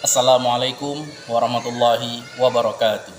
Assalamualaikum warahmatullahi wabarakatuh.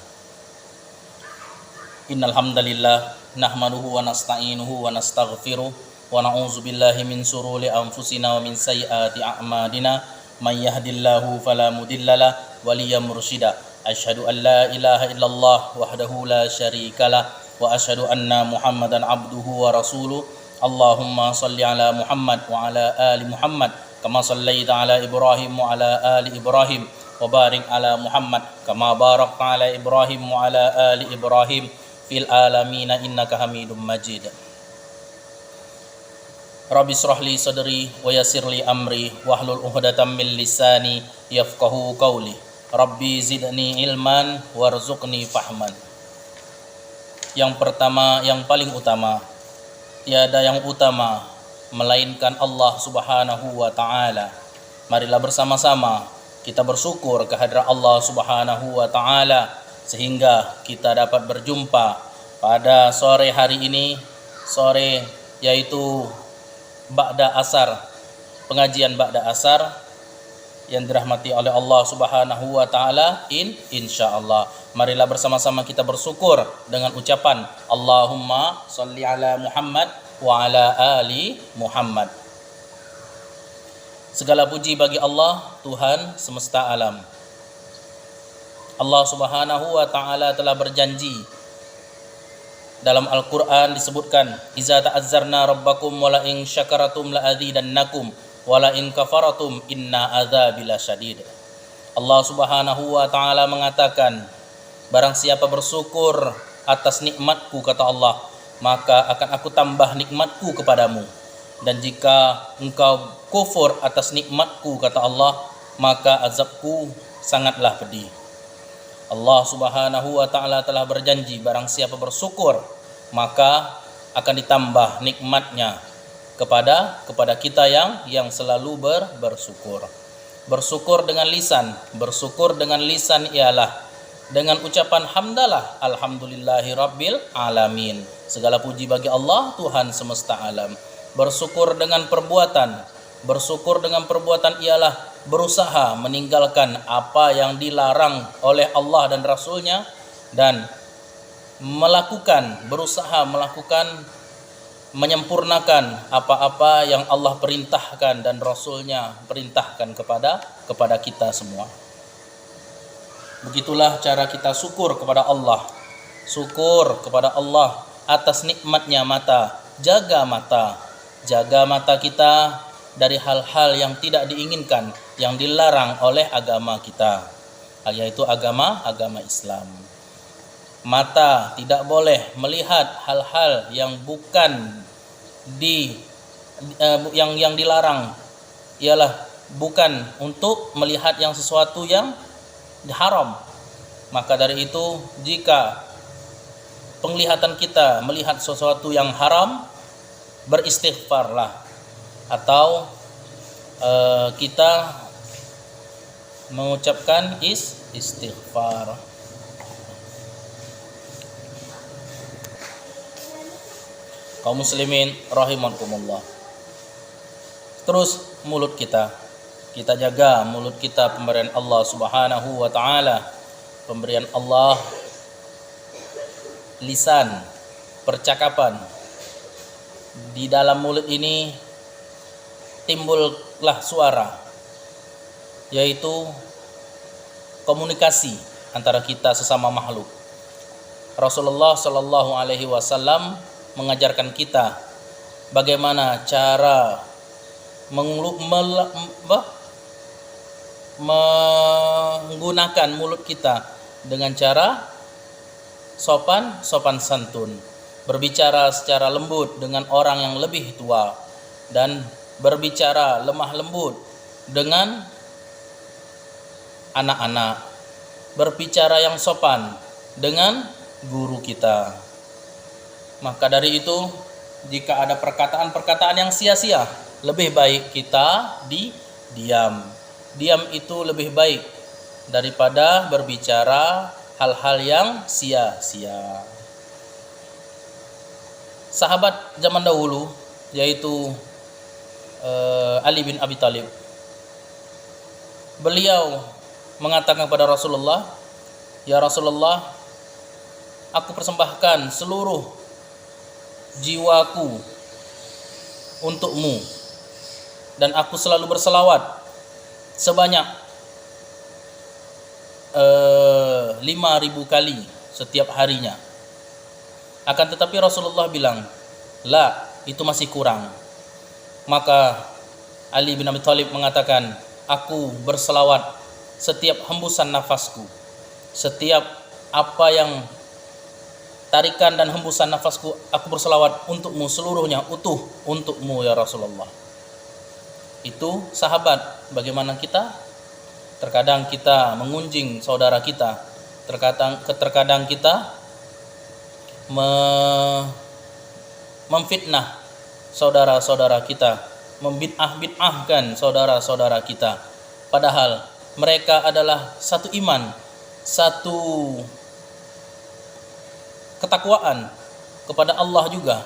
Innal hamdalillah nahmaduhu wa nasta'inuhu wa nastaghfiruh wa na'udzu billahi min shururi anfusina wa min sayyiati a'malina may yahdihillahu fala mudhillalah wa liyam mursyida. Asyhadu an la ilaha illallah wahdahu la syarikalah wa asyhadu anna Muhammadan abduhu wa rasuluh. Allahumma shalli ala Muhammad wa ala ali Muhammad kama shallaita ala Ibrahim wa ala ali Ibrahim wa barik ala Muhammad kama barakta ala Ibrahim wa ala ali Ibrahim fil alamin innaka Hamidum Majid. Rabbi shrah li sadri wa yassir li amri wahlul 'uqdatam min lisani yafqahu qawli. Rabbi zidni ilman warzuqni fahman. Yang pertama, yang paling utama, tiada yang utama melainkan Allah Subhanahu wa taala. Marilah bersama-sama kita bersyukur kehadrat Allah Subhanahu wa taala sehingga kita dapat berjumpa pada sore hari ini, sore yaitu ba'da asar, pengajian ba'da asar yang dirahmati oleh Allah Subhanahu wa taala. Insyaallah marilah bersama-sama kita bersyukur dengan ucapan Allahumma shalli ala Muhammad wa ala ali Muhammad. Segala puji bagi Allah, Tuhan semesta alam. Allah Subhanahu wa taala telah berjanji dalam Al-Qur'an, disebutkan iza ta'azzarna rabbakum wa la in syakaratum la azidannakum wa la in kafaratum inna adzabi lasyadid. Allah Subhanahu wa taala mengatakan, barang siapa bersyukur atas nikmatku, kata Allah, maka akan aku tambah nikmatku kepadamu, dan jika engkau kufur atas nikmatku, kata Allah, maka azabku sangatlah pedih. Allah Subhanahu wa taala telah berjanji, barang siapa bersyukur maka akan ditambah nikmatnya kepada kita yang selalu bersyukur. Bersyukur dengan lisan ialah dengan ucapan hamdalah alhamdulillahi rabbil alamin. Segala puji bagi Allah, Tuhan semesta alam. Bersyukur dengan perbuatan ialah berusaha meninggalkan apa yang dilarang oleh Allah dan Rasulnya, dan berusaha melakukan, menyempurnakan apa-apa yang Allah perintahkan dan Rasulnya perintahkan kepada kita semua. Begitulah cara kita syukur kepada Allah. Syukur kepada Allah atas nikmatnya mata. Jaga mata kita dari hal-hal yang tidak diinginkan, yang dilarang oleh agama kita, yaitu agama Islam. Mata tidak boleh melihat hal-hal yang bukan yang dilarang, ialah bukan untuk melihat yang sesuatu yang haram. Maka dari itu, jika penglihatan kita melihat sesuatu yang haram, beristighfarlah, atau kita mengucapkan istighfar. Kaum muslimin rahimakumullah. Terus mulut kita jaga mulut kita, pemberian Allah Subhanahu wa taala, pemberian Allah, lisan, percakapan. Di dalam mulut ini timbullah suara, yaitu komunikasi antara kita sesama makhluk. Rasulullah Shallallahu alaihi wasallam mengajarkan kita bagaimana cara menggunakan mulut kita dengan cara sopan santun, berbicara secara lembut dengan orang yang lebih tua, dan berbicara lemah lembut dengan anak-anak, berbicara yang sopan dengan guru kita. Maka dari itu, jika ada perkataan-perkataan yang sia-sia, lebih baik kita diam. Diam itu lebih baik daripada berbicara hal-hal yang sia-sia. Sahabat zaman dahulu, yaitu Ali bin Abi Thalib, beliau mengatakan kepada Rasulullah, "Ya Rasulullah, aku persembahkan seluruh jiwaku untukmu, dan aku selalu berselawat sebanyak 5.000 kali setiap harinya." Akan tetapi Rasulullah bilang, "La, itu masih kurang." Maka Ali bin Abi Thalib mengatakan, "Aku berselawat setiap hembusan nafasku, setiap apa yang tarikan dan hembusan nafasku, aku berselawat untukmu seluruhnya, utuh untukmu ya Rasulullah." Itu sahabat. Bagaimana kita? Terkadang kita mengunjing saudara kita, terkadang kita memfitnah saudara-saudara kita, membid'ah-bid'ahkan saudara-saudara kita, padahal mereka adalah satu iman, satu ketakwaan kepada Allah juga.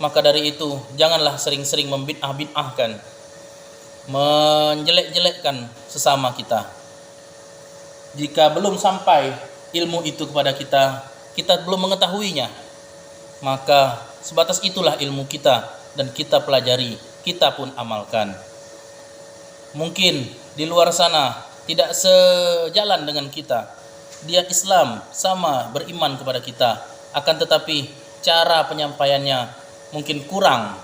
Maka dari itu janganlah sering-sering membid'ah-bid'ahkan, menjelek-jelekkan sesama kita. Jika belum sampai ilmu itu kepada kita, kita belum mengetahuinya, maka sebatas itulah ilmu kita, dan kita pelajari, kita pun amalkan. Mungkin di luar sana tidak sejalan dengan kita, dia Islam, sama beriman kepada kita, akan tetapi cara penyampaiannya mungkin kurang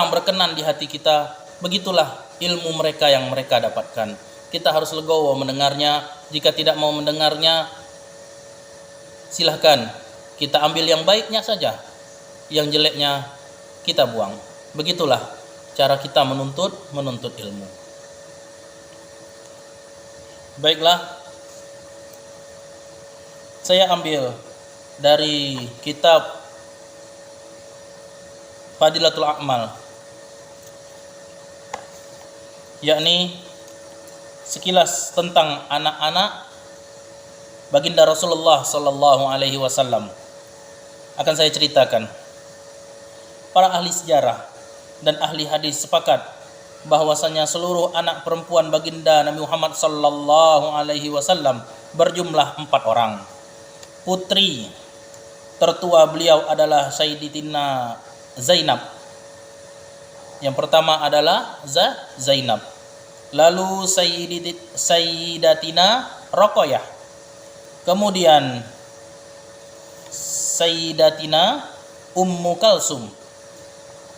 berkenan di hati kita. Begitulah ilmu mereka yang mereka dapatkan. Kita harus legowo mendengarnya. Jika tidak mau mendengarnya, silahkan kita ambil yang baiknya saja, yang jeleknya kita buang. Begitulah cara kita menuntut ilmu. Baiklah, saya ambil dari kitab Fadilatul A'mal, yakni sekilas tentang anak-anak baginda Rasulullah sallallahu alaihi wasallam. Akan saya ceritakan. Para ahli sejarah dan ahli hadis sepakat bahwasanya seluruh anak perempuan baginda Nabi Muhammad sallallahu alaihi wasallam berjumlah 4 orang. Putri tertua beliau adalah Sayyidatina Zainab. Yang pertama adalah Zainab. Lalu Sayyidatina Ruqayyah. Kemudian Sayyidatina Ummu Kalsum.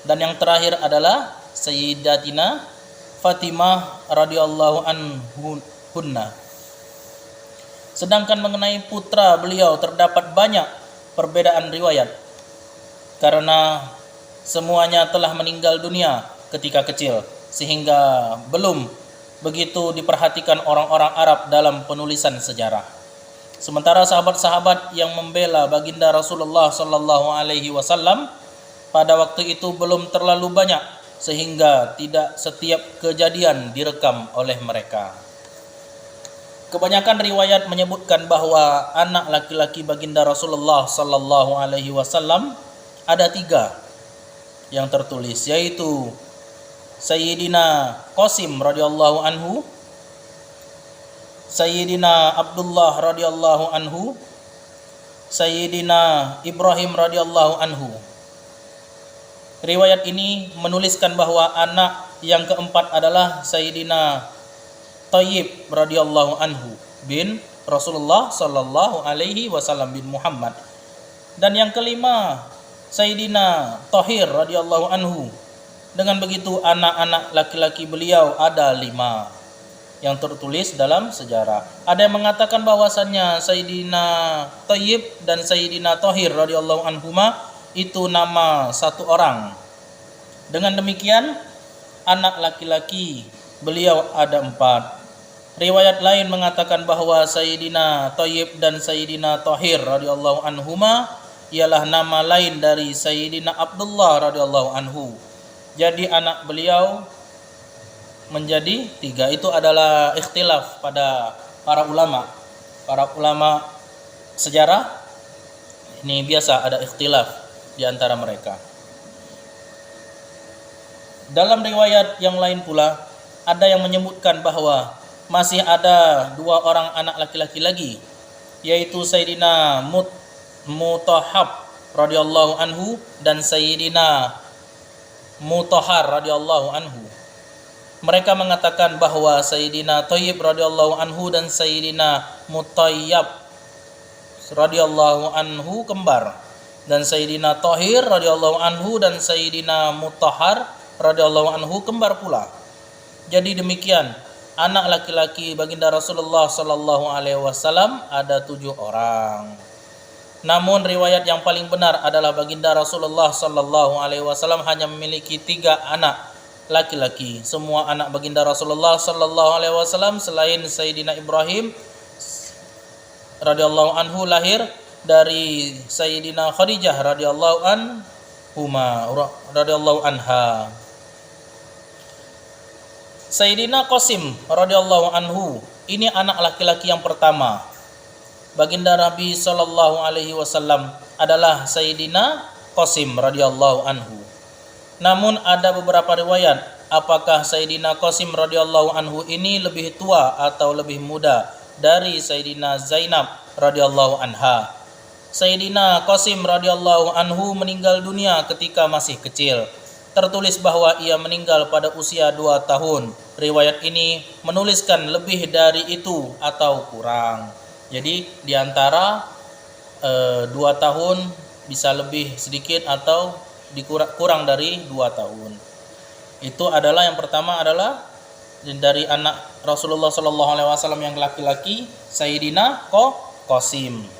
Dan yang terakhir adalah Sayyidatina Fatimah radhiyallahu anhunna. Sedangkan mengenai putra beliau terdapat banyak perbedaan riwayat, karena semuanya telah meninggal dunia ketika kecil, sehingga belum begitu diperhatikan orang-orang Arab dalam penulisan sejarah. Sementara sahabat-sahabat yang membela baginda Rasulullah sallallahu alaihi wasallam pada waktu itu belum terlalu banyak, sehingga tidak setiap kejadian direkam oleh mereka. Kebanyakan riwayat menyebutkan bahwa anak laki-laki baginda Rasulullah sallallahu alaihi wasallam ada 3 yang tertulis, yaitu Sayyidina Qasim radhiyallahu anhu, Sayyidina Abdullah radhiyallahu anhu, Sayyidina Ibrahim radhiyallahu anhu. Riwayat ini menuliskan bahwa anak yang keempat adalah Sayyidina Thayyib radhiyallahu anhu bin Rasulullah sallallahu alaihi wasallam bin Muhammad. Dan yang kelima Sayyidina Thahir radhiyallahu anhu. Dengan begitu anak-anak laki-laki beliau ada 5 yang tertulis dalam sejarah. Ada yang mengatakan bahwasannya Sayyidina Thayyib dan Sayyidina Thahir radhiyallahu anhuma itu nama satu orang. Dengan demikian anak laki-laki beliau ada 4. Riwayat lain mengatakan bahwa Sayyidina Thayyib dan Sayyidina Thahir radhiyallahu anhuma ialah nama lain dari Sayyidina Abdullah radhiyallahu anhu. Jadi anak beliau menjadi 3. Itu adalah ikhtilaf pada para ulama. Para ulama sejarah ini biasa ada ikhtilaf di antara mereka. Dalam riwayat yang lain pula ada yang menyebutkan bahwa masih ada dua orang anak laki-laki lagi, yaitu Sayyidina Mutahhab radhiyallahu anhu dan Sayyidina Mutahhar radhiyallahu anhu. Mereka mengatakan bahwa Sayyidina Thayyib radhiyallahu anhu dan Sayyidina Mutayyab radhiyallahu anhu kembar, dan Sayyidina Thahir radhiyallahu anhu dan Sayyidina Mutahhar radhiyallahu anhu kembar pula. Jadi demikian, anak laki-laki baginda Rasulullah sallallahu alaihi wasallam ada 7 orang. Namun riwayat yang paling benar adalah baginda Rasulullah sallallahu alaihi wasallam hanya memiliki 3 anak laki-laki. Semua anak baginda Rasulullah sallallahu alaihi wasallam selain Sayyidina Ibrahim radhiyallahu anhu lahir dari Sayyidina Khadijah radhiyallahu anha. Sayyidina Qasim radhiyallahu anhu ini anak laki-laki yang pertama baginda Nabi sallallahu alaihi wasallam adalah Sayyidina Qasim radhiyallahu anhu. Namun ada beberapa riwayat apakah Sayyidina Qasim radhiyallahu anhu ini lebih tua atau lebih muda dari Sayyidina Zainab radhiyallahu anha. Sayyidina Qasim radhiyallahu anhu meninggal dunia ketika masih kecil. Tertulis bahwa ia meninggal pada usia 2 tahun. Riwayat ini menuliskan lebih dari itu atau kurang. Jadi di antara 2 tahun bisa lebih sedikit atau kurang dari 2 tahun. Itu adalah yang pertama adalah dari anak Rasulullah sallallahu alaihi wasallam yang laki-laki, Sayyidina Qasim.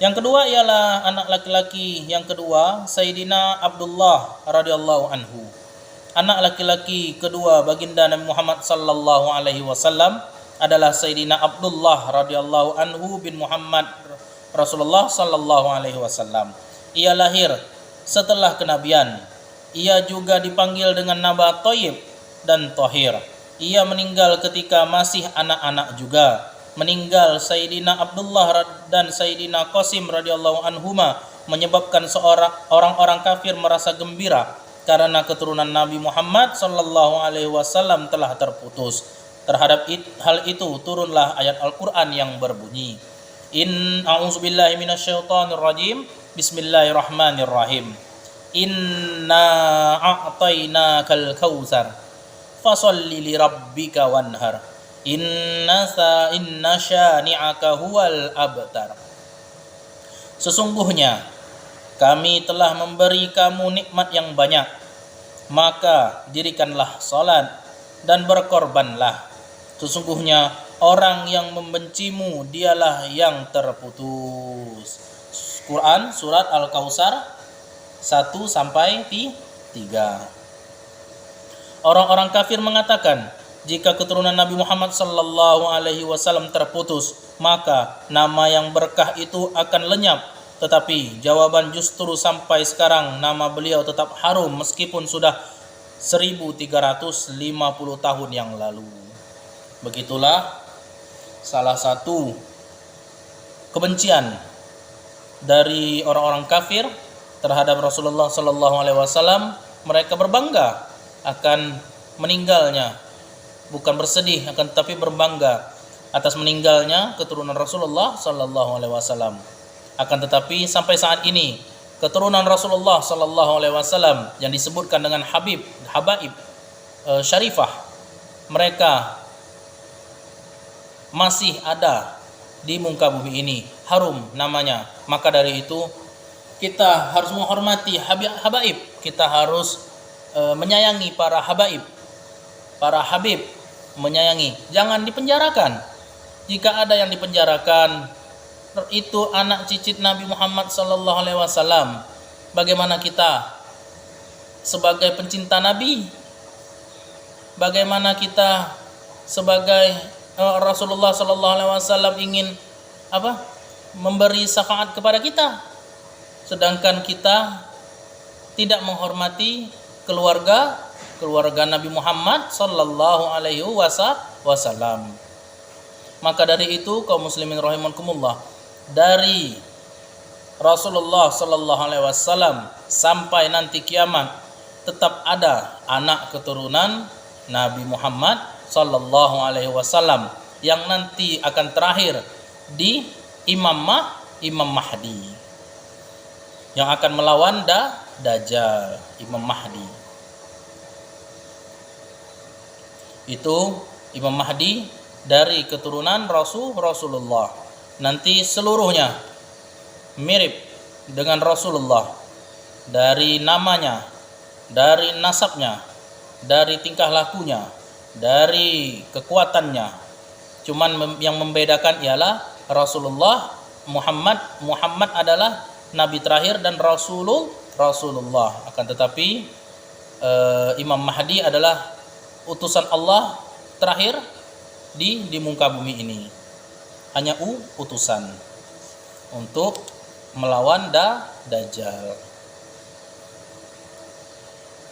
Yang kedua ialah anak laki-laki yang kedua, Sayyidina Abdullah radhiyallahu anhu. Anak laki-laki kedua baginda Nabi Muhammad sallallahu alaihi wasallam adalah Sayyidina Abdullah radhiyallahu anhu bin Muhammad Rasulullah sallallahu alaihi wasallam. Ia lahir setelah kenabian. Ia juga dipanggil dengan nama Thayyib dan Thahir. Ia meninggal ketika masih anak-anak juga. Meninggal Sayyidina Abdullah dan Sayyidina Qasim radhiyallahu anhuma menyebabkan orang-orang kafir merasa gembira karena keturunan Nabi Muhammad sallallahu alaihi wasallam telah terputus. Terhadap hal itu turunlah ayat Al-Qur'an yang berbunyi, A'udzubillahi minasyaitonir rajim. Bismillahirrahmanirrahim. Inna a'tainakal kautsar fasholli lirabbika wanhar. Inna syani'aka huwal abtar. Sesungguhnya kami telah memberi kamu nikmat yang banyak, maka dirikanlah salat dan berkorbanlah. Sesungguhnya orang yang membencimu dialah yang terputus. Quran surat Al-Kautsar 1 sampai 3. Orang-orang kafir mengatakan, jika keturunan Nabi Muhammad sallallahu alaihi wasallam terputus, maka nama yang berkah itu akan lenyap. Tetapi jawaban justru sampai sekarang nama beliau tetap harum meskipun sudah 1350 tahun yang lalu. Begitulah salah satu kebencian dari orang-orang kafir terhadap Rasulullah sallallahu alaihi wasallam. Mereka berbangga akan meninggalnya, bukan bersedih akan tetapi berbangga atas meninggalnya keturunan Rasulullah sallallahu alaihi wasallam. Akan tetapi sampai saat ini keturunan Rasulullah sallallahu alaihi wasallam yang disebutkan dengan habaib syarifah, mereka masih ada di muka bumi ini, harum namanya. Maka dari itu kita harus menghormati habaib, kita harus menyayangi para habaib, para habib, menyayangi, jangan dipenjarakan. Jika ada yang dipenjarakan itu anak cicit Nabi Muhammad sallallahu alaihi wasallam, bagaimana kita sebagai pencinta Nabi, bagaimana kita sebagai Rasulullah sallallahu alaihi wasallam ingin memberi syafaat kepada kita, sedangkan kita tidak menghormati keluarga Nabi Muhammad sallallahu alaihi wasallam. Maka dari itu kaum muslimin rahimakumullah, dari Rasulullah sallallahu alaihi wasallam sampai nanti kiamat tetap ada anak keturunan Nabi Muhammad sallallahu alaihi wasallam yang nanti akan terakhir di Imam Mahdi yang akan melawan Dajjal, Imam Mahdi. Itu Imam Mahdi dari keturunan Rasulullah. Nanti seluruhnya mirip dengan Rasulullah, dari namanya, dari nasabnya, dari tingkah lakunya, dari kekuatannya. Cuman yang membedakan ialah Rasulullah Muhammad adalah nabi terakhir dan Rasulullah. Akan tetapi Imam Mahdi adalah utusan Allah terakhir di muka bumi ini. Hanya utusan untuk melawan Dajjal.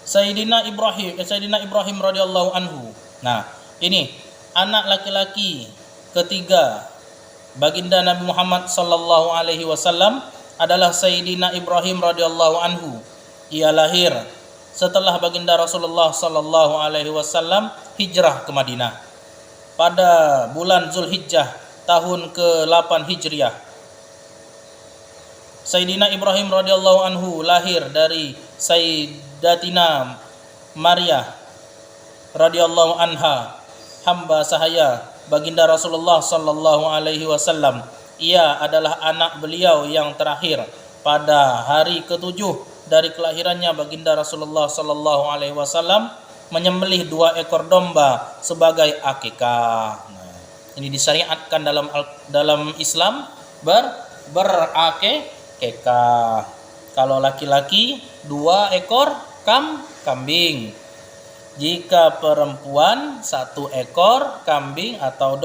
Sayyidina Ibrahim radhiyallahu anhu. Nah, ini anak laki-laki ketiga baginda Nabi Muhammad sallallahu alaihi wasallam adalah Sayyidina Ibrahim radhiyallahu anhu. Ia lahir setelah baginda Rasulullah sallallahu alaihi wasallam hijrah ke Madinah pada bulan Zulhijjah tahun ke-8 Hijriah. Sayyidina Ibrahim radhiyallahu anhu lahir dari Sayyidatina Maria radhiyallahu anha, hamba sahaya baginda Rasulullah sallallahu alaihi wasallam. Ia adalah anak beliau yang terakhir pada hari ke-7 dari kelahirannya. Baginda Rasulullah sallallahu alaihi wasallam menyembelih 2 ekor domba sebagai akikah. Nah, ini disyariatkan dalam Islam berakikah. Kalau laki-laki 2 ekor kambing. Jika perempuan 1 ekor kambing atau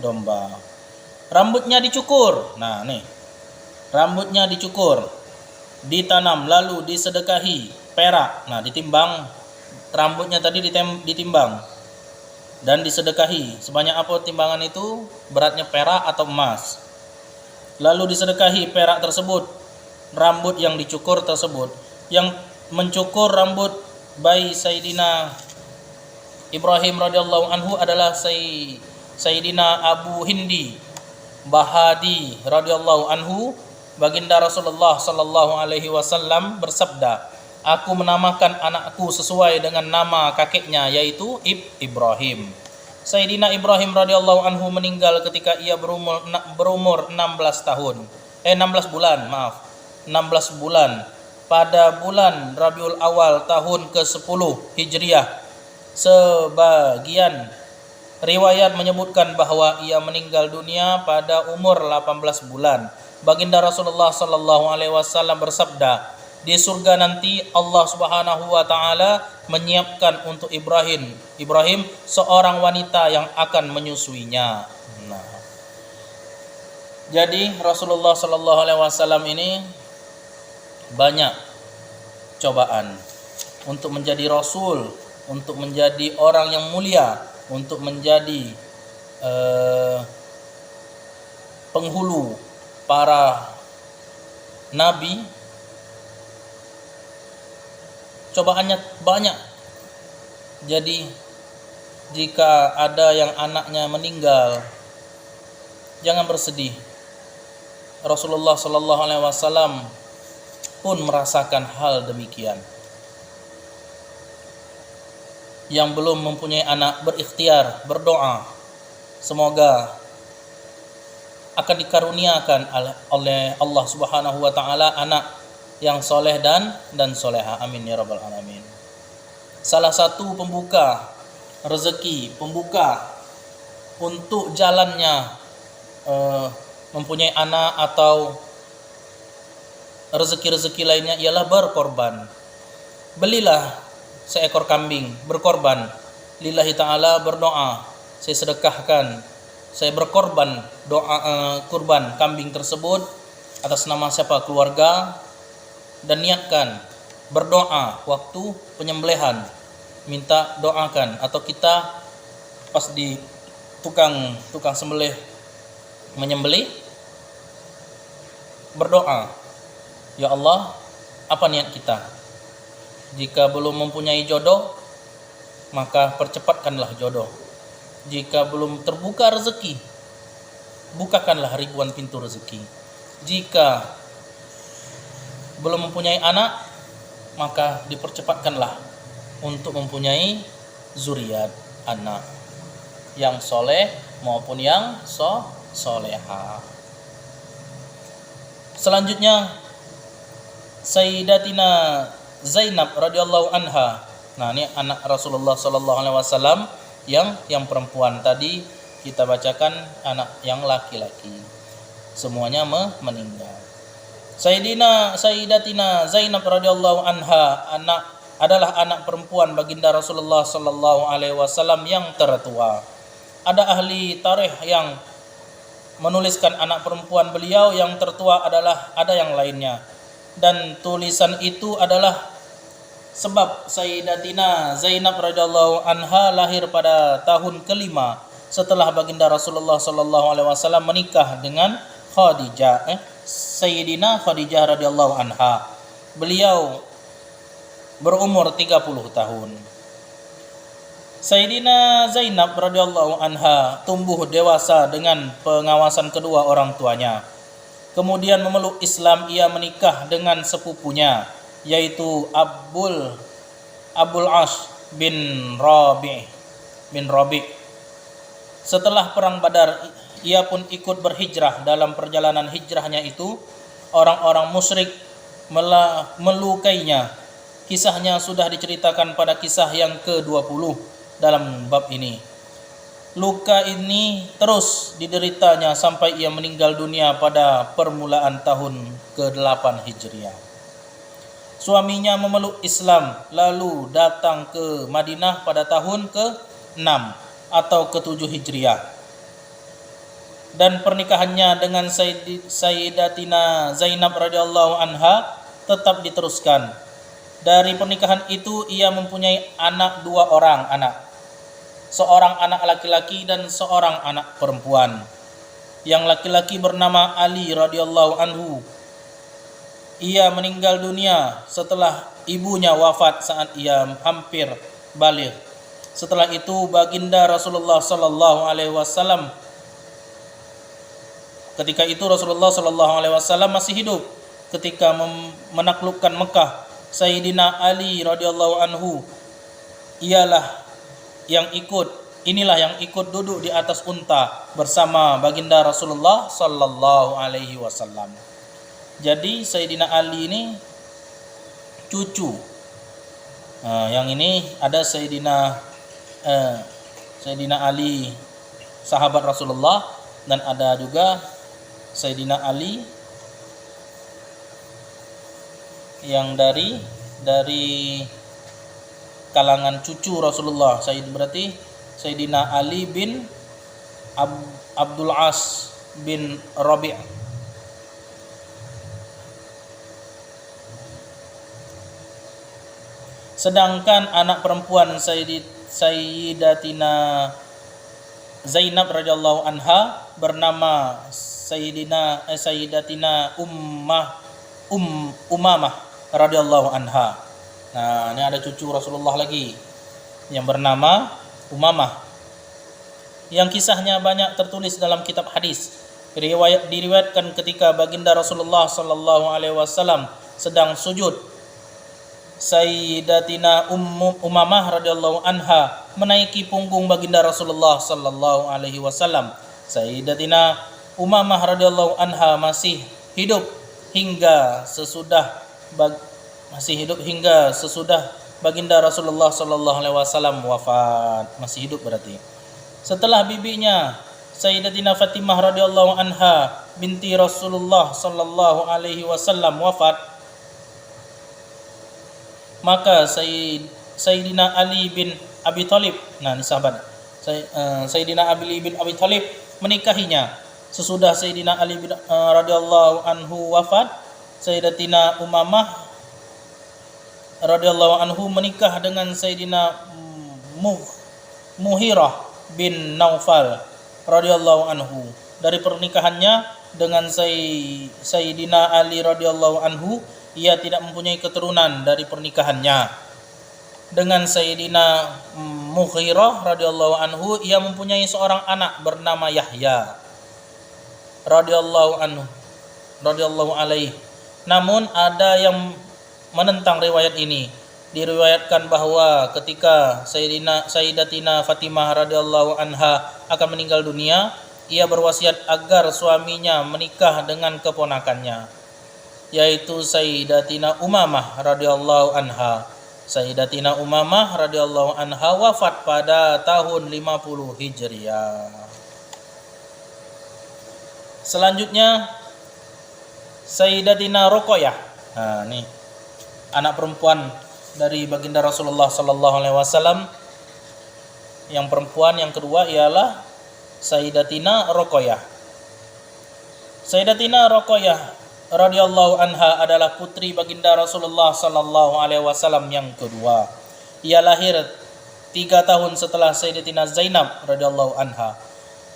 domba. Rambutnya dicukur. Nah, nih. Rambutnya dicukur, ditanam lalu disedekahi perak. Nah, ditimbang rambutnya tadi, ditimbang dan disedekahi. Sebanyak apa timbangan itu? Beratnya perak atau emas. Lalu disedekahi perak tersebut, rambut yang dicukur tersebut. Yang mencukur rambut bayi Sayyidina Ibrahim radhiyallahu anhu adalah Sayyidina Abu Hindi Bahadi radhiyallahu anhu. Baginda Rasulullah sallallahu alaihi wasallam bersabda, "Aku menamakan anakku sesuai dengan nama kakeknya, yaitu Ibrahim." Sayyidina Ibrahim radhiyallahu anhu meninggal ketika ia berumur 16 tahun. 16 bulan, maaf. 16 bulan pada bulan Rabiul Awal tahun ke-10 Hijriah. Sebagian riwayat menyebutkan bahwa ia meninggal dunia pada umur 18 bulan. Baginda Rasulullah sallallahu alaihi wasallam bersabda, "Di surga nanti Allah Subhanahu wa taala menyiapkan untuk Ibrahim seorang wanita yang akan menyusuinya." Nah, jadi Rasulullah sallallahu alaihi wasallam ini banyak cobaan untuk menjadi rasul, untuk menjadi orang yang mulia, untuk menjadi penghulu para nabi. Cobaannya banyak. Jadi jika ada yang anaknya meninggal, jangan bersedih. Rasulullah sallallahu alaihi wasallam pun merasakan hal demikian. Yang belum mempunyai anak berikhtiar, berdoa semoga akan dikaruniakan oleh Allah Subhanahu wa taala anak yang soleh dan soleha. Amin ya rabbal alamin. Salah satu pembuka rezeki, pembuka untuk jalannya mempunyai anak atau rezeki-rezeki lainnya ialah berkorban. Belilah seekor kambing, berkorban lillahi ta'ala, berdoa, saya sedekahkan, saya berkorban kurban kambing tersebut atas nama siapa? Keluarga, dan niatkan berdoa waktu penyembelihan, minta doakan. Atau kita pas di tukang sembelih menyembelih, berdoa, ya Allah, apa niat kita? Jika belum mempunyai jodoh, maka percepatkanlah jodoh. Jika belum terbuka rezeki, bukakanlah ribuan pintu rezeki. Jika belum mempunyai anak, maka dipercepatkanlah untuk mempunyai zuriat, anak yang soleh maupun yang soleha. Selanjutnya Sayyidatina Zainab radhiyallahu anha. Nah, ini anak Rasulullah sallallahu alaihi wasallam yang perempuan. Tadi kita bacakan anak yang laki-laki. Semuanya meninggal. Sayyidatina Zainab radhiyallahu anha adalah anak perempuan baginda Rasulullah sallallahu alaihi wasallam yang tertua. Ada ahli tarikh yang menuliskan anak perempuan beliau yang tertua adalah ada yang lainnya. Dan tulisan itu adalah sebab Sayyidatina Zainab radhiyallahu anha lahir pada tahun kelima setelah baginda Rasulullah sallallahu alaihi wasallam menikah dengan Sayyidina Khadijah radhiyallahu anha. Beliau berumur 30 tahun. Sayyidina Zainab radhiyallahu anha tumbuh dewasa dengan pengawasan kedua orang tuanya. Kemudian memeluk Islam, ia menikah dengan sepupunya yaitu Abul As bin Rabi'. Setelah perang Badar, ia pun ikut berhijrah. Dalam perjalanan hijrahnya itu, orang-orang musyrik melukainya. Kisahnya sudah diceritakan pada kisah yang ke-20 dalam bab ini. Luka ini terus dideritanya sampai ia meninggal dunia pada permulaan tahun ke-8 Hijriah. Suaminya memeluk Islam lalu datang ke Madinah pada tahun ke-6 atau ke-7 Hijriah. Dan pernikahannya dengan Sayyidatina Zainab radhiyallahu anha tetap diteruskan. Dari pernikahan itu ia mempunyai dua orang anak. Seorang anak laki-laki dan seorang anak perempuan. Yang laki-laki bernama Ali radhiyallahu anhu. Ia meninggal dunia setelah ibunya wafat saat ia hampir baligh. Setelah itu baginda Rasulullah sallallahu alaihi wasallam, ketika itu Rasulullah sallallahu alaihi wasallam masih hidup ketika menaklukkan Mekah. Sayyidina Ali radhiyallahu anhu inilah yang ikut duduk di atas unta bersama baginda Rasulullah sallallahu alaihi wasallam. Jadi Sayyidina Ali ini cucu. Yang ini ada Sayyidina Ali sahabat Rasulullah, dan ada juga Sayyidina Ali yang dari kalangan cucu Rasulullah. Berarti Sayyidina Ali bin Abdul As bin Rabi'. Sedangkan anak perempuan Sayyidatina Zainab radhiyallahu anha bernama Sayyidatina Umamah radhiyallahu anha. Nah, ini ada cucu Rasulullah lagi yang bernama Umamah, yang kisahnya banyak tertulis dalam kitab hadis. Diriwayatkan ketika baginda Rasulullah sallallahu alaihi wasallam sedang sujud, Sayyidatina Umamah radhiyallahu anha menaiki punggung baginda Rasulullah sallallahu alaihi wasallam. Sayyidatina Umamah radhiyallahu anha masih hidup hingga sesudah baginda Rasulullah sallallahu alaihi wasallam wafat. Masih hidup berarti. Setelah bibinya Sayyidatina Fatimah radhiyallahu anha binti Rasulullah sallallahu alaihi wasallam wafat, maka Sayyidina Ali bin Abi Thalib, ini sahabat Sayyidina Ali bin Abi Thalib menikahinya. Sesudah Sayyidina Ali bin radhiyallahu anhu wafat, Sayyidatina Umamah radhiyallahu anhu menikah dengan Sayyidina Muhirah bin Naufal radhiyallahu anhu. Dari pernikahannya dengan Sayyidina Ali radhiyallahu anhu, ia tidak mempunyai keturunan dari pernikahannya. Dengan Sayyidina Mughirah radhiyallahu anhu, ia mempunyai seorang anak bernama Yahya radhiyallahu anhu radhiyallahu alaihi. Namun ada yang menentang riwayat ini. Diriwayatkan bahwa ketika Sayyidatina Fatimah radhiyallahu anha akan meninggal dunia, ia berwasiat agar suaminya menikah dengan keponakannya, yaitu Sayyidatina Umamah radhiyallahu anha. Sayyidatina Umamah radhiyallahu anha wafat pada tahun 50 Hijriah. Selanjutnya Sayyidatina Ruqayyah. Nah, ini anak perempuan dari baginda Rasulullah sallallahu alaihi wasallam. Yang perempuan yang kedua ialah Sayyidatina Ruqayyah. Sayyidatina Ruqayyah radhiyallahu anha adalah putri baginda Rasulullah sallallahu alaihi wasallam yang kedua. Ia lahir 3 tahun setelah Sayyidatina Zainab radhiyallahu anha.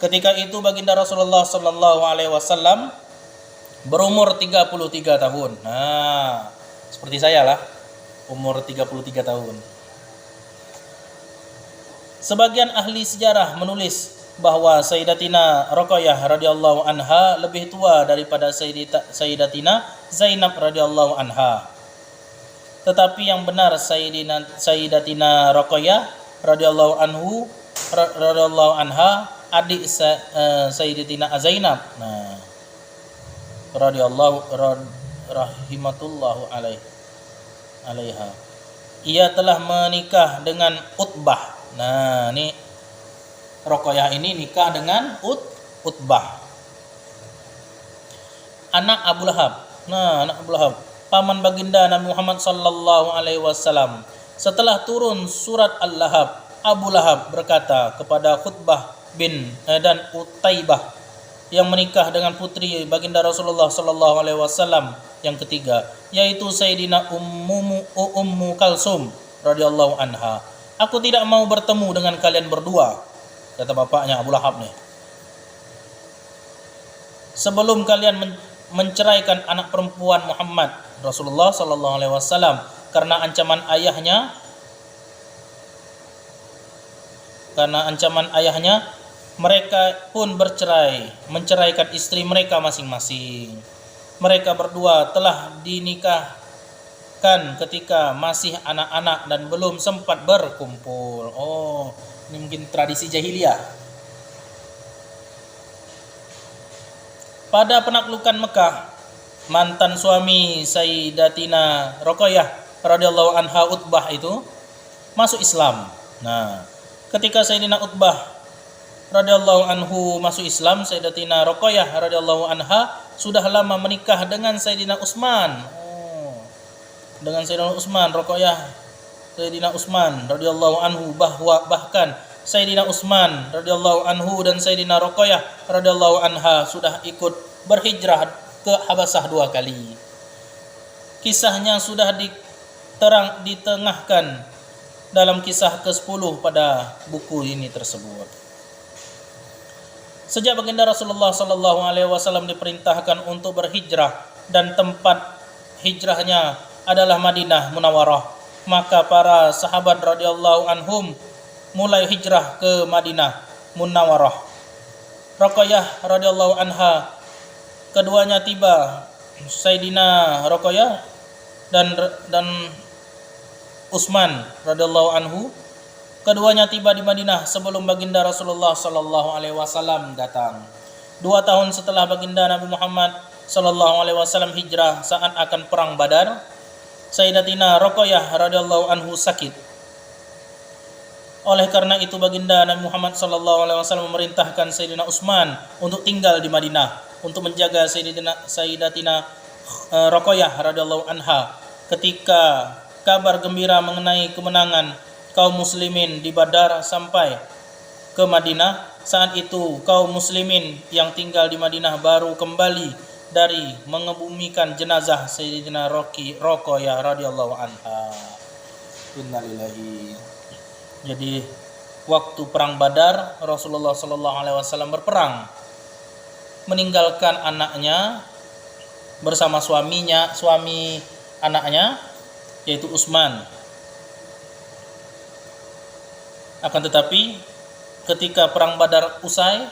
Ketika itu baginda Rasulullah sallallahu alaihi wasallam berumur 33 tahun. Nah, seperti saya lah, umur 33 tahun. Sebagian ahli sejarah menulis bahwa Sayyidatina Ruqayyah radhiyallahu anha lebih tua daripada Sayyidatina Zainab radhiyallahu anha. Tetapi yang benar Sayyidatina Ruqayyah radhiyallahu anha adik Sayyidatina Zainab. Nah, rahimatullahu alaiha. Ia telah menikah dengan Utbah. Nah, ini Ruqayyah ini nikah dengan Utbah, anak Abu Lahab. Nah, anak Abu Lahab, paman baginda Nabi Muhammad sallallahu alaihi wasallam. Setelah turun surat Al-Lahab, Abu Lahab berkata kepada Khutbah dan Utaibah yang menikah dengan putri baginda Rasulullah sallallahu alaihi wasallam yang ketiga, yaitu Sayyidina Ummu Kalsum radhiyallahu anha. Aku tidak mau bertemu dengan kalian berdua, kata bapaknya Abu Lahab nih, sebelum kalian menceraikan anak perempuan Muhammad Rasulullah sallallahu alaihi wasallam karena ancaman ayahnya. Mereka pun menceraikan istri mereka masing-masing. Mereka berdua telah dinikahkan ketika masih anak-anak dan belum sempat berkumpul. Oh, ini mungkin tradisi jahiliyah. Pada penaklukan Mekah, mantan suami Sayyidatina Ruqayyah radhiyallahu anha Utbah itu masuk Islam. Nah, ketika Sayyidina Utbah radhiyallahu anhu masuk Islam, Sayyidatina Ruqayyah radhiyallahu anha sudah lama menikah dengan Sayyidina Utsman. Dengan Sayyidina Utsman, Ruqayyah Sayyidina Utsman radhiyallahu anhu, bahkan Sayyidina Utsman radhiyallahu anhu dan Sayyidina Ruqayyah radhiyallahu anha sudah ikut berhijrah ke Habasyah 2 kali. Kisahnya sudah ditengahkan dalam kisah ke-10 pada buku ini tersebut. Sejak baginda Rasulullah sallallahu alaihi wasallam diperintahkan untuk berhijrah dan tempat hijrahnya adalah Madinah Munawwarah, maka para sahabat radhiyallahu anhum mulai hijrah ke Madinah Munawwarah. Ruqayyah radhiyallahu anha, keduanya tiba, Sayyidina Ruqayyah dan Utsman radhiyallahu anhu, keduanya tiba di Madinah sebelum baginda Rasulullah sallallahu alaihi wasallam datang. 2 tahun setelah baginda Nabi Muhammad sallallahu alaihi wasallam hijrah saat akan perang Badar, Sayyidatina Ruqayyah radhiyallahu anhu sakit. Oleh karena itu baginda Nabi Muhammad sallallahu alaihi wasallam memerintahkan Sayyidina Utsman untuk tinggal di Madinah untuk menjaga Sayyidatina Ruqayyah radhiyallahu anha ketika kabar gembira mengenai kemenangan kaum muslimin di Badar sampai ke Madinah. Saat itu kaum muslimin yang tinggal di Madinah baru kembali dari mengebumikan jenazah Sayyidina Ruqayyah radhiyallahu anha. Innalillahi. Jadi waktu perang Badar Rasulullah sallallahu alaihi wasallam berperang, meninggalkan anaknya bersama suami anaknya yaitu Utsman. Akan tetapi ketika perang Badar usai,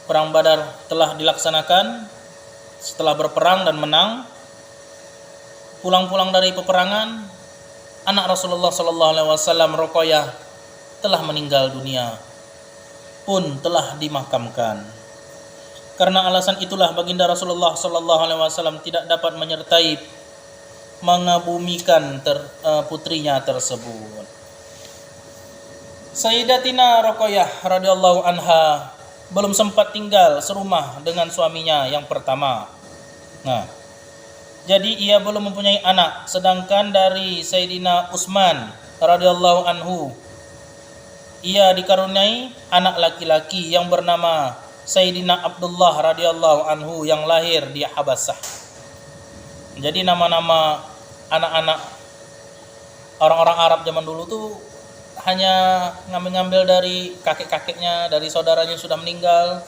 perang Badar telah dilaksanakan, setelah berperang dan menang, pulang-pulang dari peperangan, anak Rasulullah sallallahu alaihi wasallam Ruqayyah telah meninggal dunia, pun telah dimakamkan. Karena alasan itulah baginda Rasulullah sallallahu alaihi wasallam tidak dapat menyertai mengabumikan putrinya tersebut. Sayyidatina Ruqayyah radhiyallahu anha belum sempat tinggal serumah dengan suaminya yang pertama. Nah, jadi ia belum mempunyai anak, sedangkan dari Sayyidina Utsman radhiyallahu anhu ia dikaruniai anak laki-laki yang bernama Sayyidina Abdullah radhiyallahu anhu yang lahir di Habasah. Jadi nama-nama anak-anak orang-orang Arab zaman dulu tuh hanya ngambil-ngambil dari kakek-kakeknya, dari saudaranya yang sudah meninggal.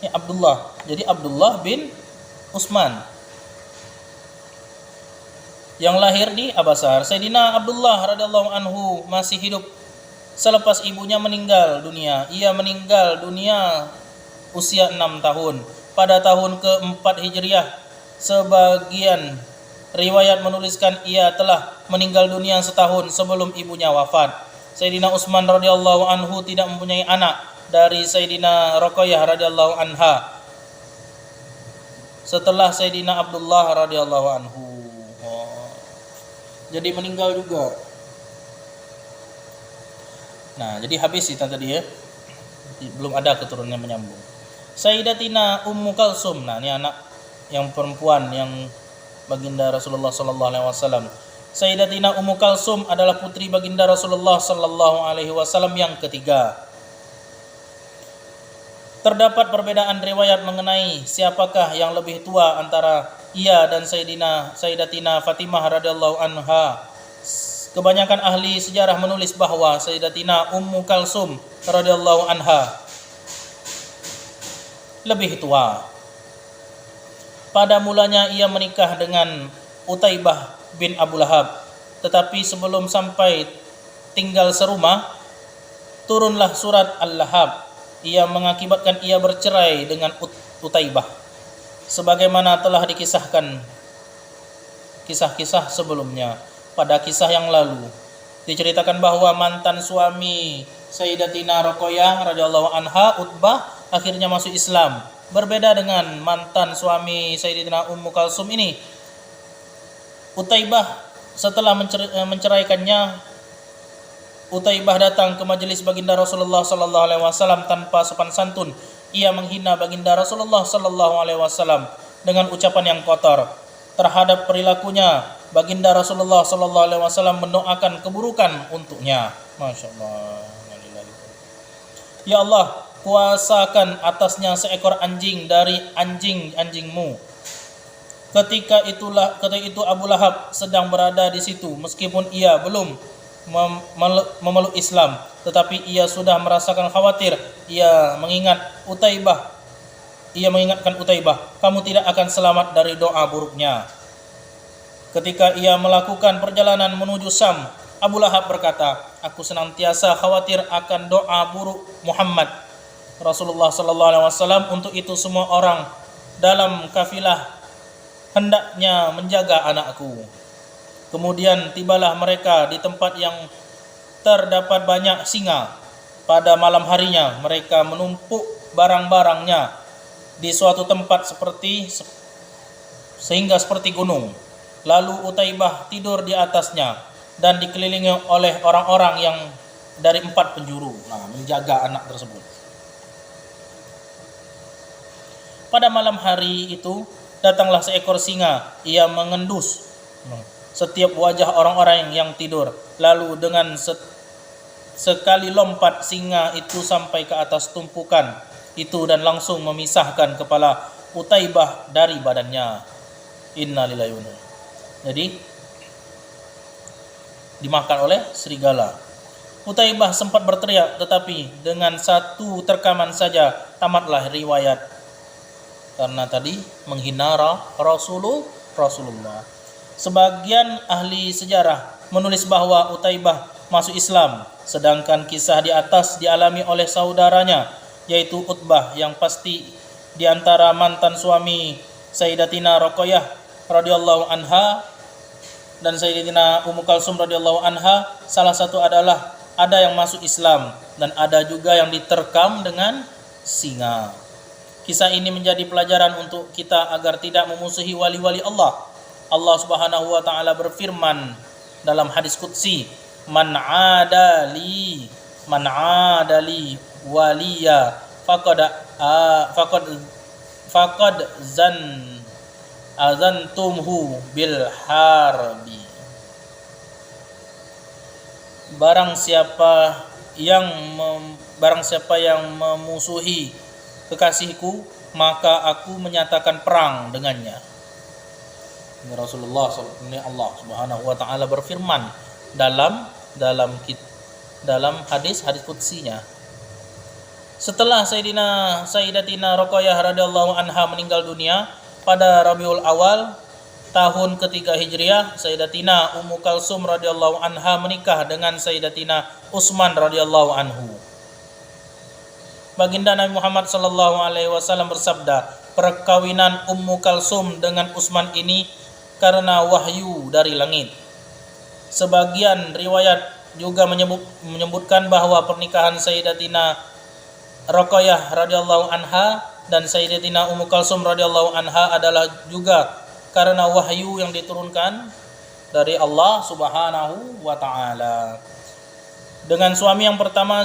Ini Abdullah. Jadi Abdullah bin Utsman yang lahir di Habasah. Sayyidina Abdullah radhiyallahu anhu masih hidup selepas ibunya meninggal dunia. Ia meninggal dunia usia 6 tahun pada tahun ke-4 Hijriah. Sebagian riwayat menuliskan ia telah meninggal dunia setahun sebelum ibunya wafat. Sayyidina Utsman radhiyallahu anhu tidak mempunyai anak dari Sayyidina Ruqayyah radhiyallahu anha setelah Sayyidina Abdullah radhiyallahu anhu. Jadi meninggal juga. Nah, jadi habis itu tadi ya. Belum ada keturunan menyambung. Sayyidatina Ummu Kalsum. Nah, ini anak yang perempuan yang baginda Rasulullah sallallahu alaihi wasallam. Sayyidatina Ummu Kalsum adalah putri baginda Rasulullah sallallahu alaihi wasallam yang ketiga. Terdapat perbedaan riwayat mengenai siapakah yang lebih tua antara ia dan Sayyidatina Fatimah radhiyallahu anha. Kebanyakan ahli sejarah menulis bahwa Sayyidatina Ummu Kalsum radhiyallahu anha lebih tua. Pada mulanya ia menikah dengan Utaibah bin Abu Lahab, tetapi sebelum sampai tinggal serumah, turunlah surat Al-Lahab. Ia mengakibatkan ia bercerai dengan Utaibah, sebagaimana telah dikisahkan kisah-kisah sebelumnya. Pada kisah yang lalu diceritakan bahwa mantan suami Sayyidatina Ruqayyah radhiyallahu anha, Utbah, akhirnya masuk Islam. Berbeda dengan mantan suami Sayyidatina Ummu Kalsum ini, Utaibah setelah menceraikannya, Utaibah datang ke majelis baginda Rasulullah sallallahu alaihi wasallam tanpa sopan santun. Ia menghina baginda Rasulullah sallallahu alaihi wasallam dengan ucapan yang kotor. Terhadap perilakunya, baginda Rasulullah sallallahu alaihi wasallam mendoakan keburukan untuknya. Masyaallah. Ya Allah, kuasakan atasnya seekor anjing dari anjing-anjingmu. Ketika itu Abu Lahab sedang berada di situ, meskipun ia belum memeluk Islam, tetapi ia sudah merasakan khawatir. Ia mengingatkan Utaibah, kamu tidak akan selamat dari doa buruknya. Ketika ia melakukan perjalanan menuju Syam, Abu Lahab berkata, aku senantiasa khawatir akan doa buruk Muhammad Rasulullah sallallahu alaihi wasallam. Untuk itu semua orang dalam kafilah hendaknya menjaga anakku. Kemudian tibalah mereka di tempat yang terdapat banyak singa. Pada malam harinya mereka menumpuk barang-barangnya di suatu tempat sehingga seperti gunung. Lalu Utaibah tidur di atasnya dan dikelilingi oleh orang-orang yang dari 4 penjuru. Nah, menjaga anak tersebut. Pada malam hari itu datanglah seekor singa. Ia mengendus setiap wajah orang-orang yang tidur. Lalu dengan sekali lompat singa itu sampai ke atas tumpukan itu dan langsung memisahkan kepala Utaibah dari badannya. Innalillahi wa inna ilaihi. Jadi dimakan oleh serigala. Utaibah sempat berteriak, tetapi dengan satu terkaman saja tamatlah riwayat, karena tadi menghina Rasulullah. Sebagian ahli sejarah menulis bahwa Utaibah masuk Islam, sedangkan kisah di atas dialami oleh saudaranya yaitu Utbah yang pasti di antara mantan suami Sayyidatina Ruqayyah radhiyallahu anha dan Sayyidatina Ummu Kalsum radhiyallahu anha, salah satu adalah ada yang masuk Islam dan ada juga yang diterkam dengan singa. Kisah ini menjadi pelajaran untuk kita agar tidak memusuhi wali-wali Allah. Allah Subhanahu wa taala berfirman dalam hadis qudsi, Man adali waliya faqad azantumhu bil harbi. Barang siapa yang memusuhi kekasihku, maka aku menyatakan perang dengannya. Ini Rasulullah ini Allah Subhanahu wa taala berfirman dalam hadis qudsinya. Setelah Sayyidatina Ruqayyah radhiyallahu anha meninggal dunia pada Rabiul Awal tahun ketiga Hijriah, Sayyidatina Ummu Kalsum radhiyallahu anha menikah dengan Sayyidatina Utsman radhiyallahu anhu. Baginda Nabi Muhammad sallallahu alaihi wasallam bersabda, perkawinan Ummu Kalsum dengan Utsman ini karena wahyu dari langit. Sebagian riwayat juga menyebutkan bahwa pernikahan Sayyidatina Ruqayyah radhiyallahu anha dan Sayyidatina Ummu Kalsum radhiyallahu anha adalah juga karena wahyu yang diturunkan dari Allah Subhanahu wa taala. Dengan suami yang pertama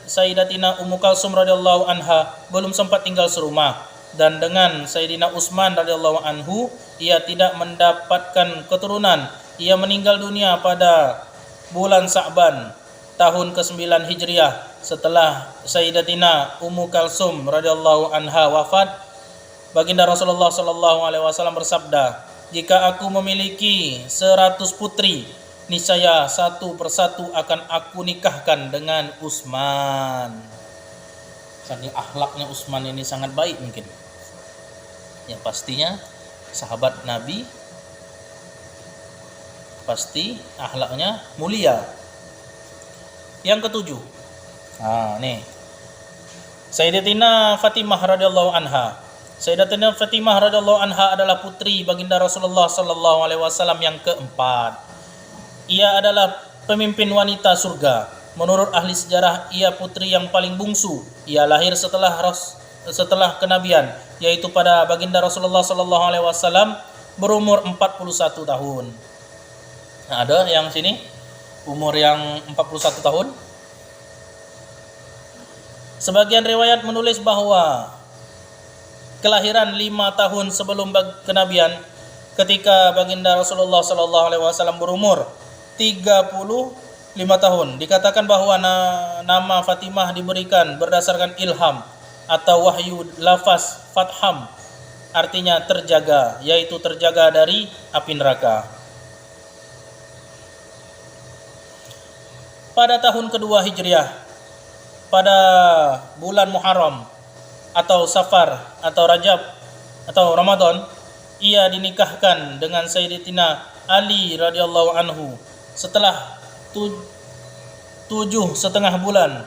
Sayyidatina Ummu Kalsum radhiyallahu anha belum sempat tinggal serumah, dan dengan Sayyidina Utsman radhiyallahu anhu ia tidak mendapatkan keturunan. Ia meninggal dunia pada bulan Sa'ban tahun ke-9 Hijriah setelah Sayyidatina Ummu Kalsum radhiyallahu anha wafat. Baginda Rasulullah sallallahu alaihi wasallam bersabda, jika aku memiliki 100 putri, niscaya satu persatu akan aku nikahkan dengan Utsman. Saking akhlaknya Utsman ini sangat baik mungkin. Yang pastinya sahabat Nabi pasti akhlaknya mulia. Yang ketujuh, Sayyidatina Fatimah radhiyallahu anha. Sayyidatina Fatimah radhiyallahu anha adalah putri baginda Rasulullah sallallahu alaihi wasallam yang keempat. Ia adalah pemimpin wanita surga. Menurut ahli sejarah, ia putri yang paling bungsu. Ia lahir setelah kenabian, yaitu pada baginda Rasulullah sallallahu alaihi wasallam berumur 41 tahun. Nah, ada yang sini umur yang 41 tahun. Sebagian riwayat menulis bahwa kelahiran 5 tahun sebelum kenabian, ketika baginda Rasulullah sallallahu alaihi wasallam berumur 35 tahun. Dikatakan bahwa nama Fatimah diberikan berdasarkan ilham atau wahyu lafaz fatham, artinya terjaga, yaitu terjaga dari api neraka. Pada tahun kedua Hijriah, pada bulan Muharram atau Safar atau Rajab atau Ramadan, ia dinikahkan dengan Sayyidatina Ali radhiyallahu anhu. Setelah 7,5 bulan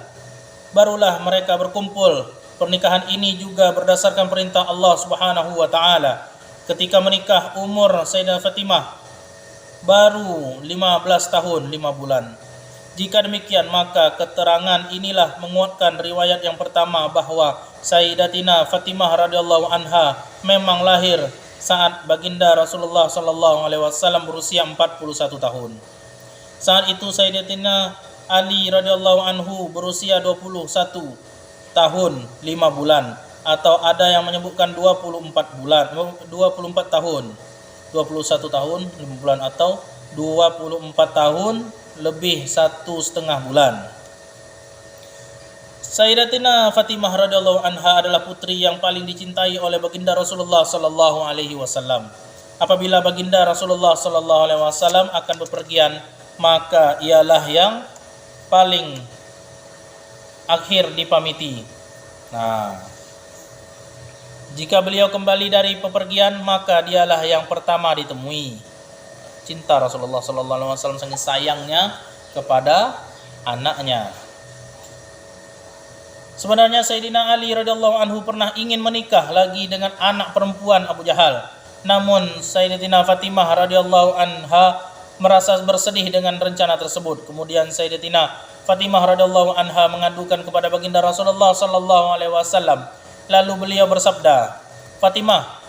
barulah mereka berkumpul. Pernikahan ini juga berdasarkan perintah Allah Subhanahu wa taala. Ketika menikah, umur Sayyidatina Fatimah baru 15 tahun 5 bulan. Jika demikian, maka keterangan inilah menguatkan riwayat yang pertama bahwa Sayyidatina Fatimah radhiyallahu anha memang lahir saat baginda Rasulullah sallallahu alaihi wasallam berusia 41 tahun. Saat itu Sayyidatina Ali radhiyallahu anhu berusia 21 tahun 5 bulan, atau ada yang menyebutkan 24 tahun 21 tahun 5 bulan atau 24 tahun lebih 1,5 bulan. Sayyidatina Fatimah radhiyallahu anha adalah putri yang paling dicintai oleh baginda Rasulullah sallallahu alaihi wasallam. Apabila baginda Rasulullah sallallahu alaihi wasallam akan bepergian, maka ialah yang paling akhir dipamiti. Nah, jika beliau kembali dari bepergian, maka dialah yang pertama ditemui. Cinta Rasulullah sallallahu alaihi wasallam, sangat sayangnya kepada anaknya. Sebenarnya Sayyidina Ali radhiyallahu anhu pernah ingin menikah lagi dengan anak perempuan Abu Jahal. Namun Sayyidatina Fatimah radhiyallahu anha merasa bersedih dengan rencana tersebut. Kemudian Sayyidatina Fatimah radhiyallahu anha mengadukan kepada baginda Rasulullah sallallahu alaihi wasallam. Lalu beliau bersabda, Fatimah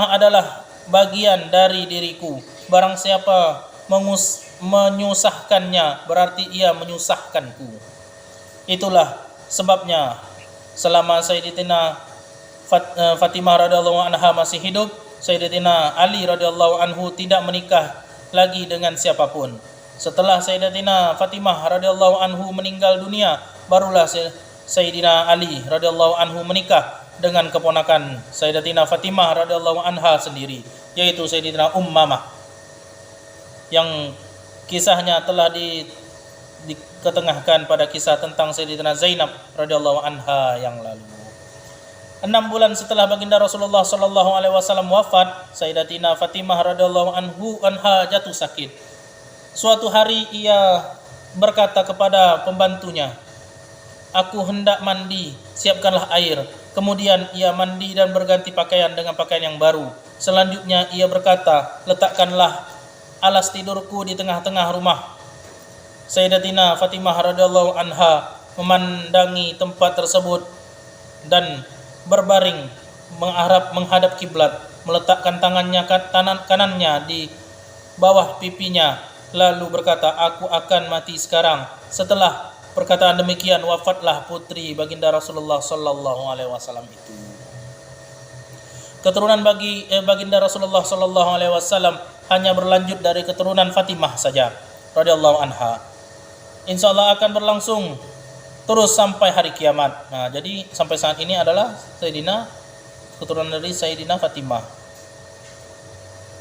adalah bagian dari diriku. Barang siapa menyusahkannya, berarti ia menyusahkanku. Itulah sebabnya selama Sayyidatina Fatimah radhiyallahu anha masih hidup, Sayyidatina Ali radhiyallahu anhu tidak menikah lagi dengan siapapun. Setelah Sayyidatina Fatimah radhiyallahu anhu meninggal dunia, barulah Sayyidina Ali radhiyallahu anhu menikah dengan keponakan Sayyidatina Fatimah radhiyallahu anha sendiri, yaitu Sayyidina Ummamah, yang kisahnya telah diketengahkan pada kisah tentang Sayyidatina Zainab radhiyallahu anha yang lalu. 6 bulan setelah baginda Rasulullah sallallahu alaihi wasallam wafat, Sayyidatina Fatimah radhiyallahu anha jatuh sakit. Suatu hari ia berkata kepada pembantunya, "Aku hendak mandi, siapkanlah air." Kemudian ia mandi dan berganti pakaian dengan pakaian yang baru. Selanjutnya ia berkata, "Letakkanlah alas tidurku di tengah-tengah rumah." Sayyidatina Fatimah radhiyallahu anha memandangi tempat tersebut dan berbaring menghadap kiblat, meletakkan kanannya di bawah pipinya, lalu berkata, "Aku akan mati sekarang." Setelah perkataan demikian, wafatlah putri baginda Rasulullah sallallahu alaihi wasallam itu. Keturunan baginda Rasulullah sallallahu alaihi wasallam hanya berlanjut dari keturunan Fatimah saja radhiyallahu anha. Insyaallah akan berlangsung terus sampai hari kiamat. Nah, jadi sampai saat ini adalah keturunan dari Sayyidina Fatimah.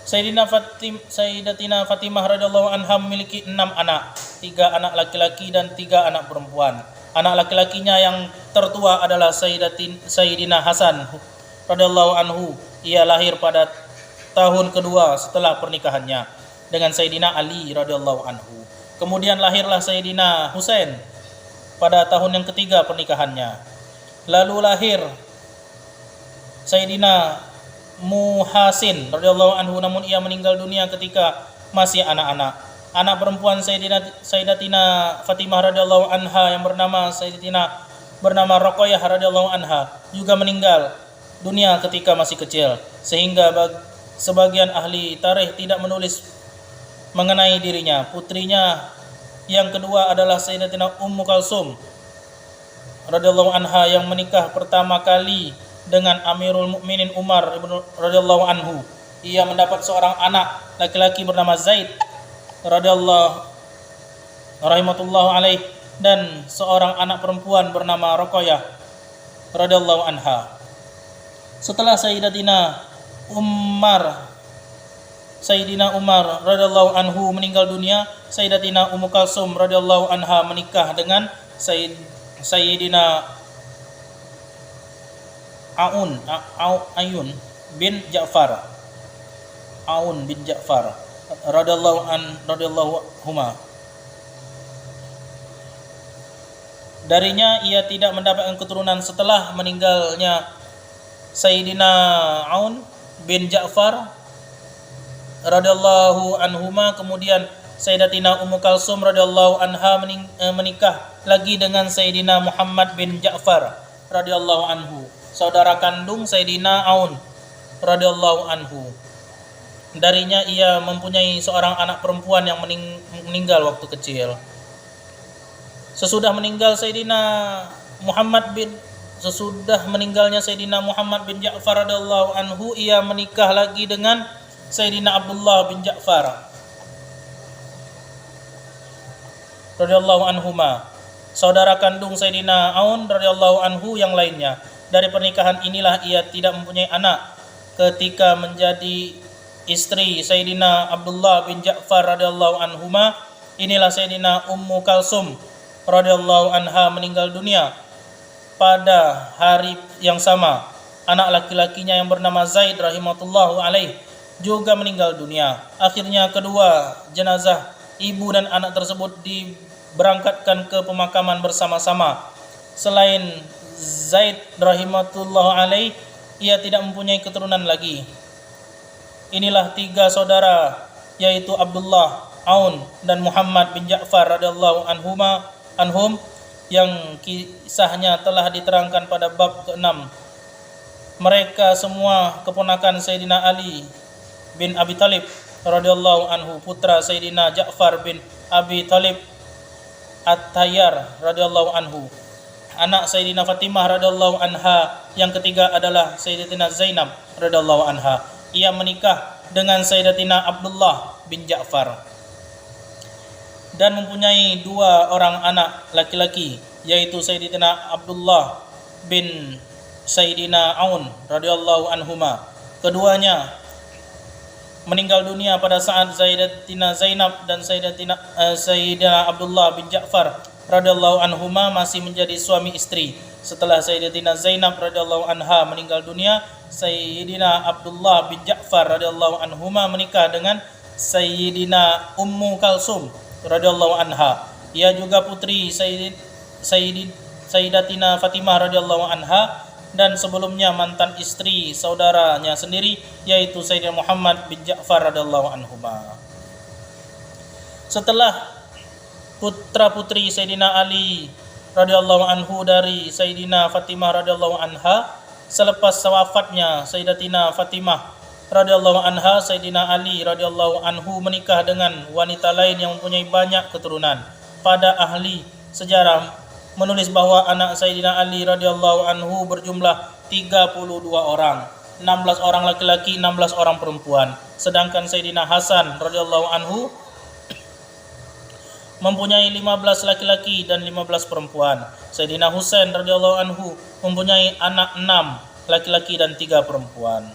Sayyidatina Fatimah radhiyallahu anha memiliki 6 anak, 3 anak laki-laki dan 3 anak perempuan. Anak laki-lakinya yang tertua adalah Sayyidina Hasan radhiyallahu anhu. Ia lahir pada tahun kedua setelah pernikahannya dengan Sayyidina Ali radhiyallahu anhu. Kemudian lahirlah Sayyidina Husain pada tahun yang ketiga pernikahannya. Lalu lahir Sayyidina Muhasin radhiyallahu anhu, namun ia meninggal dunia ketika masih anak-anak. Anak perempuan Sayyidatina Fatimah radhiyallahu anha yang bernama Roqayyah radhiyallahu anha juga meninggal dunia ketika masih kecil, sehingga sebagian ahli tarikh tidak menulis mengenai dirinya. Putrinya yang kedua adalah Sayyidatina Ummu Kalsum radhiyallahu anha yang menikah pertama kali dengan Amirul Mukminin Umar radhiyallahu anhu. Ia mendapat seorang anak laki-laki bernama Zaid radhiyallahu rahimahullahu alaih dan seorang anak perempuan bernama Roqayyah radhiyallahu anha. Setelah Sayyidina Umar radhiyallahu anhu meninggal dunia, Sayyidatina Ummu Kalsum radhiyallahu anha menikah dengan Sayyidina Ayun bin Ja'far radhiyallahu huma. Darinya ia tidak mendapatkan keturunan. Setelah meninggalnya Sayyidina Aun bin Ja'far radhiyallahu anhuma, kemudian Sayyidatina Ummu Kalsum radhiyallahu anha menikah lagi dengan Sayyidina Muhammad bin Ja'far radhiyallahu anhu, saudara kandung Sayyidina Aun radhiyallahu anhu. Darinya ia mempunyai seorang anak perempuan yang meninggal waktu kecil. Sesudah meninggalnya Sayyidina Muhammad bin Ja'far radhiyallahu anhu, ia menikah lagi dengan Sayyidina Abdullah bin Ja'far radhiyallahu anhuma, saudara kandung Sayyidina Aun radhiyallahu anhu yang lainnya. Dari pernikahan inilah ia tidak mempunyai anak. Ketika menjadi istri Sayyidina Abdullah bin Ja'far radhiyallahu anhuma, inilah Sayyidina Ummu Kalsum radhiyallahu anha meninggal dunia. Pada hari yang sama, anak laki-lakinya yang bernama Zaid rahimahullahu alaih juga meninggal dunia. Akhirnya kedua jenazah ibu dan anak tersebut diberangkatkan ke pemakaman bersama-sama. Selain Zaid rahimahullah alaih, ia tidak mempunyai keturunan lagi. Inilah 3 saudara, yaitu Abdullah, Aun dan Muhammad bin Ja'far radhiyallahu anhum yang kisahnya telah diterangkan pada bab ke-6. Mereka semua keponakan Sayyidina Ali bin Abi Thalib radhiyallahu anhu, putra Sayyidina Ja'far bin Abi Thalib At-Tayyar radhiyallahu anhu. Anak Sayyidina Fatimah radhiyallahu anha yang ketiga adalah Sayyidatina Zainab radhiyallahu anha. Ia menikah dengan Sayyidatina Abdullah bin Ja'far dan mempunyai 2 orang anak laki-laki, yaitu Sayyidina Abdullah bin Sayyidina Aun radhiyallahu anhuma. Keduanya meninggal dunia pada saat Sayyidatina Zainab dan Sayyidina Abdullah bin Ja'far radhiyallahu anhuma masih menjadi suami istri. Setelah Sayyidatina Zainab radhiyallahu anha meninggal dunia, Sayyidina Abdullah bin Ja'far radhiyallahu anhuma menikah dengan Sayyidina Ummu Kalsum radhiyallahu anha. Ia juga putri Sayyidatina Fatimah radhiyallahu anha dan sebelumnya mantan istri saudaranya sendiri, yaitu Sayyidina Muhammad bin Ja'far radhiyallahu anhuma. Setelah putra-putri Sayyidina Ali radhiyallahu anhu dari Sayyidina Fatimah radhiyallahu anha, selepas wafatnya Sayyidatina Fatimah radhiyallahu anha, Sayyidina Ali radhiyallahu anhu menikah dengan wanita lain yang mempunyai banyak keturunan. Pada ahli sejarah menulis bahwa anak Sayyidina Ali radhiyallahu anhu berjumlah 32 orang, 16 orang laki-laki, 16 orang perempuan. Sedangkan Sayyidina Hasan radhiyallahu anhu mempunyai 15 laki-laki dan 15 perempuan. Sayyidina Husain radhiyallahu anhu mempunyai anak 6 laki-laki dan 3 perempuan.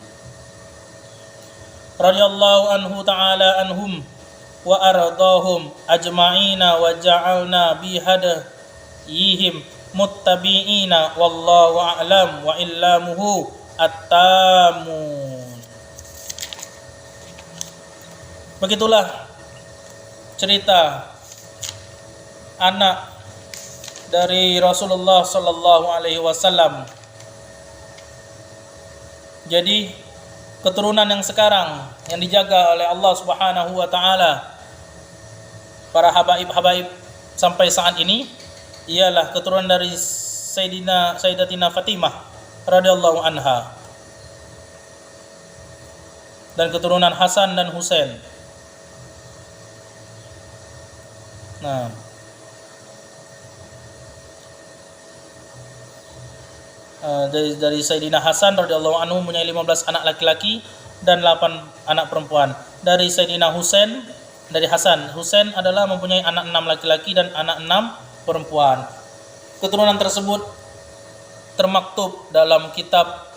Radhiyallahu anhu ta'ala anhum wa ardahum ajma'ina wa ja'alna bihadayihim muttabi'ina wallahu a'lam wa illamuhu at-tamun. Begitulah cerita anak dari Rasulullah sallallahu alaihi wasallam. Jadi keturunan yang sekarang yang dijaga oleh Allah Subhanahu wa taala para habaib sampai saat ini ialah keturunan dari Sayyidatina Fatimah radhiyallahu anha dan keturunan Hasan dan Husain. Nah, dari Sayyidina Hasan radhiyallahu anhu mempunyai 15 anak laki-laki dan 8 anak perempuan. Dari Sayyidina Husain, dari Husain adalah mempunyai anak 6 laki-laki dan anak 6 perempuan. Keturunan tersebut termaktub dalam kitab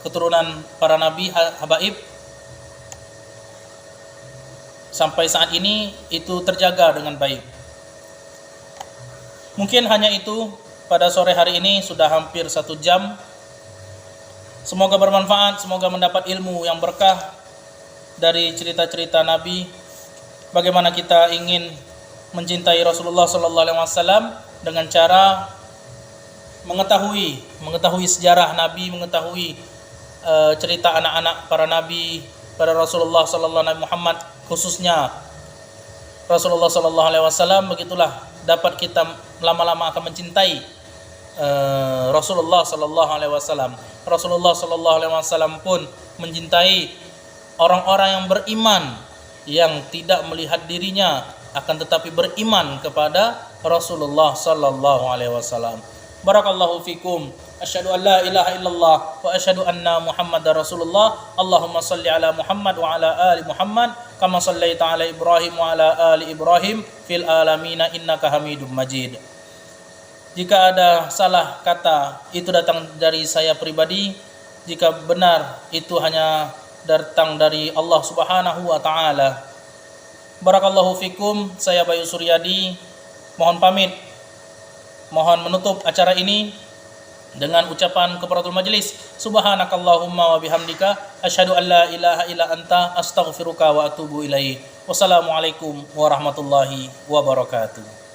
keturunan para nabi habaib. Sampai saat ini itu terjaga dengan baik. Mungkin hanya itu pada sore hari ini, sudah hampir 1 jam. Semoga bermanfaat, semoga mendapat ilmu yang berkah dari cerita-cerita Nabi. Bagaimana kita ingin mencintai Rasulullah SAW dengan cara mengetahui sejarah Nabi, mengetahui cerita anak-anak para Nabi, pada Rasulullah SAW, Muhammad khususnya Rasulullah SAW. Begitulah dapat kita lama-lama akan mencintai Rasulullah sallallahu alaihi wasallam. Rasulullah sallallahu alaihi wasallam pun mencintai orang-orang yang beriman, yang tidak melihat dirinya akan tetapi beriman kepada Rasulullah sallallahu alaihi wasallam. Barakallahu fikum. Asyhadu an la ilaha illallah wa asyhadu anna Muhammadar Rasulullah. Allahumma salli ala Muhammad wa ala ali Muhammad kama shallaita ala Ibrahim wa ala ali Ibrahim fil alamin innaka Hamidum Majid. Jika ada salah kata, itu datang dari saya pribadi. Jika benar, itu hanya datang dari Allah Subhanahu wa taala. Barakallahu fikum. Saya Bayu Suryadi mohon pamit. Mohon menutup acara ini dengan ucapan kafaratul majlis. Subhanakallahumma wa bihamdika asyhadu an la ilaha illa anta astaghfiruka wa atubu ilaik. Wassalamualaikum warahmatullahi wabarakatuh.